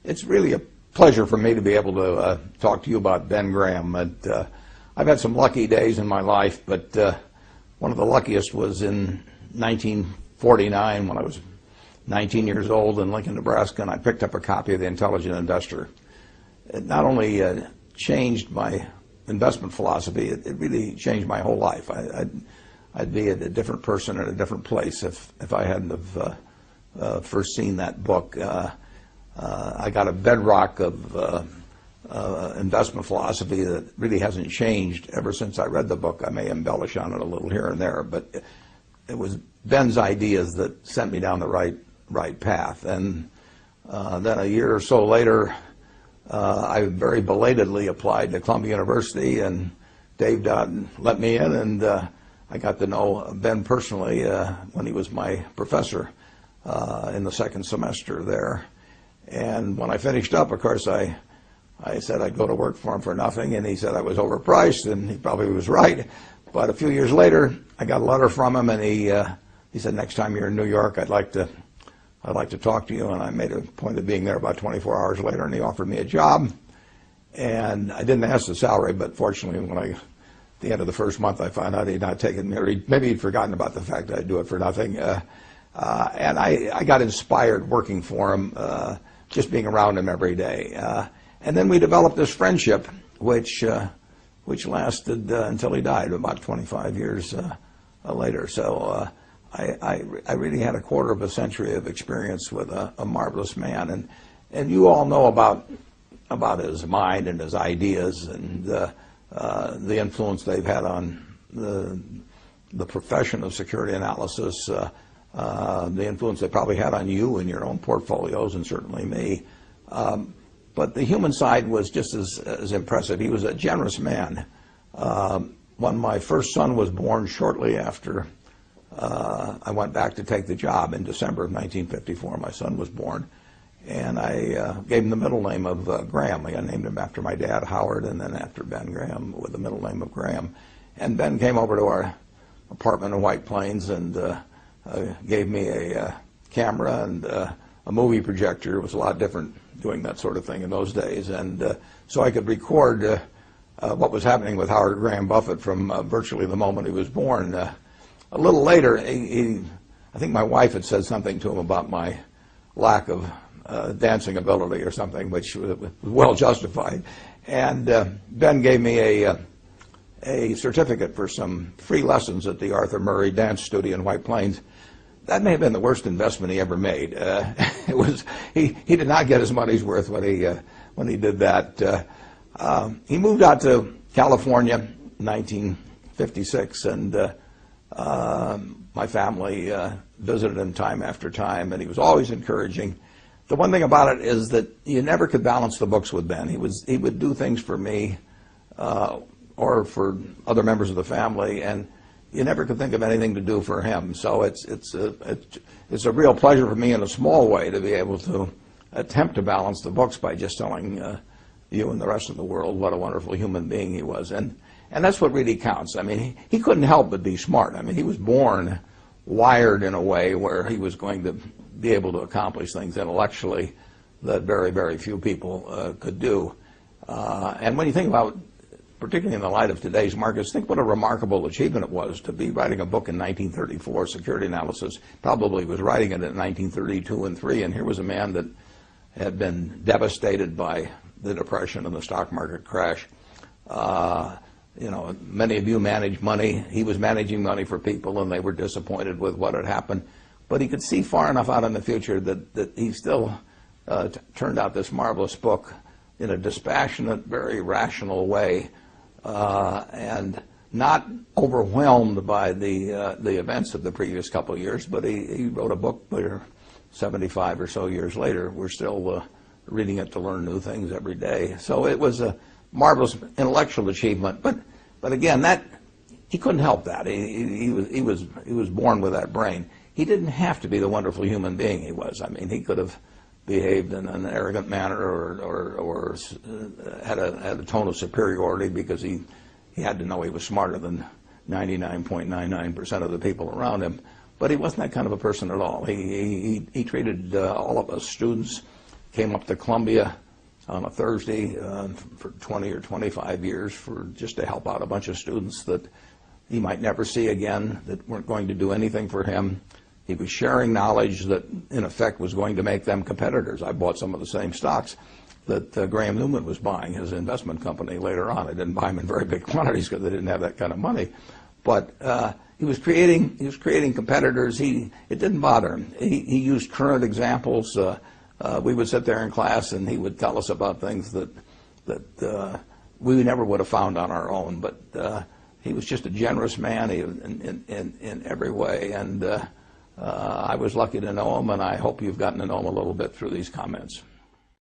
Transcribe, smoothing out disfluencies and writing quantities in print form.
It's really a pleasure for me to be able to talk to you about Ben Graham. I've had some lucky days in my life, but one of the luckiest was in 1949 when I was 19 years old in Lincoln, Nebraska, and I picked up a copy of The Intelligent Investor. It not only changed my investment philosophy, it really changed my whole life. I'd be a different person in a different place if I hadn't have first seen that book. I got a bedrock of investment philosophy that really hasn't changed ever since I read the book. I may embellish on it a little here and there, but it was Ben's ideas that sent me down the right path. And then a year or so later, I very belatedly applied to Columbia University, and Dave Dodd let me in, and I got to know Ben personally when he was my professor in the second semester there. And when I finished up, of course, I said I'd go to work for him for nothing, and he said I was overpriced, and he probably was right. But a few years later, I got a letter from him, and he said, next time you're in New York, I'd like to talk to you. And I made a point of being there about 24 hours later, and he offered me a job. And I didn't ask the salary, but fortunately, at the end of the first month, I found out he'd not taken me, or maybe he'd forgotten about the fact that I'd do it for nothing. And I got inspired working for him, just being around him every day. And then we developed this friendship, which lasted until he died about 25 years later. So I really had a quarter of a century of experience with a marvelous man. And you all know about his mind and his ideas and the influence they've had on the profession of security analysis, the influence they probably had on you and your own portfolios, and certainly me. But the human side was just as impressive. He was a generous man. When my first son was born, shortly after I went back to take the job in December of 1954, my son was born, and I gave him the middle name of Graham. I named him after my dad, Howard, and then after Ben Graham with the middle name of Graham. And Ben came over to our apartment in White Plains and gave me a camera and a movie projector. It was a lot different doing that sort of thing in those days. And so I could record what was happening with Howard Graham Buffett from virtually the moment he was born. A little later, I think my wife had said something to him about my lack of dancing ability or something, which was well justified. And Ben gave me a certificate for some free lessons at the Arthur Murray Dance Studio in White Plains. That may have been the worst investment he ever made. He did not get his money's worth when he did that. He moved out to California in 1956, and my family visited him time after time, and he was always encouraging. The one thing about it is that you never could balance the books with Ben. He would do things for me or for other members of the family, and you never could think of anything to do for him. So it's a real pleasure for me in a small way to be able to attempt to balance the books by just telling you and the rest of the world what a wonderful human being he was. And that's what really counts. I mean, he couldn't help but be smart. I mean, he was born wired in a way where he was going to be able to accomplish things intellectually that very, very few people could do. And when you think about, particularly in the light of today's markets, think what a remarkable achievement it was to be writing a book in 1934, security analysis. Probably was writing it in 1932 and 3, and here was a man that had been devastated by the Depression and the stock market crash. Many of you manage money. He was managing money for people, and they were disappointed with what had happened. But he could see far enough out in the future that he still turned out this marvelous book in a dispassionate, very rational way, and not overwhelmed by the events of the previous couple of years. But he wrote a book where 75 or so years later, we're still reading it to learn new things every day. So it was a marvelous intellectual achievement. But again, that he couldn't help that. He was born with that brain. He didn't have to be the wonderful human being he was. I mean, he could have behaved in an arrogant manner or had a tone of superiority because he had to know he was smarter than 99.99% of the people around him. But he wasn't that kind of a person at all. He treated all of us students came up to Columbia on a Thursday for 20 or 25 years just to help out a bunch of students that he might never see again, that weren't going to do anything for him. He was sharing knowledge that, in effect, was going to make them competitors. I bought some of the same stocks that Graham Newman was buying, his investment company, later on. I didn't buy them in very big quantities because they didn't have that kind of money. But he was creating competitors. It didn't bother him. He used current examples. We would sit there in class, and he would tell us about things that we never would have found on our own. But he was just a generous man in every way, and I was lucky to know him, and I hope you've gotten to know him a little bit through these comments.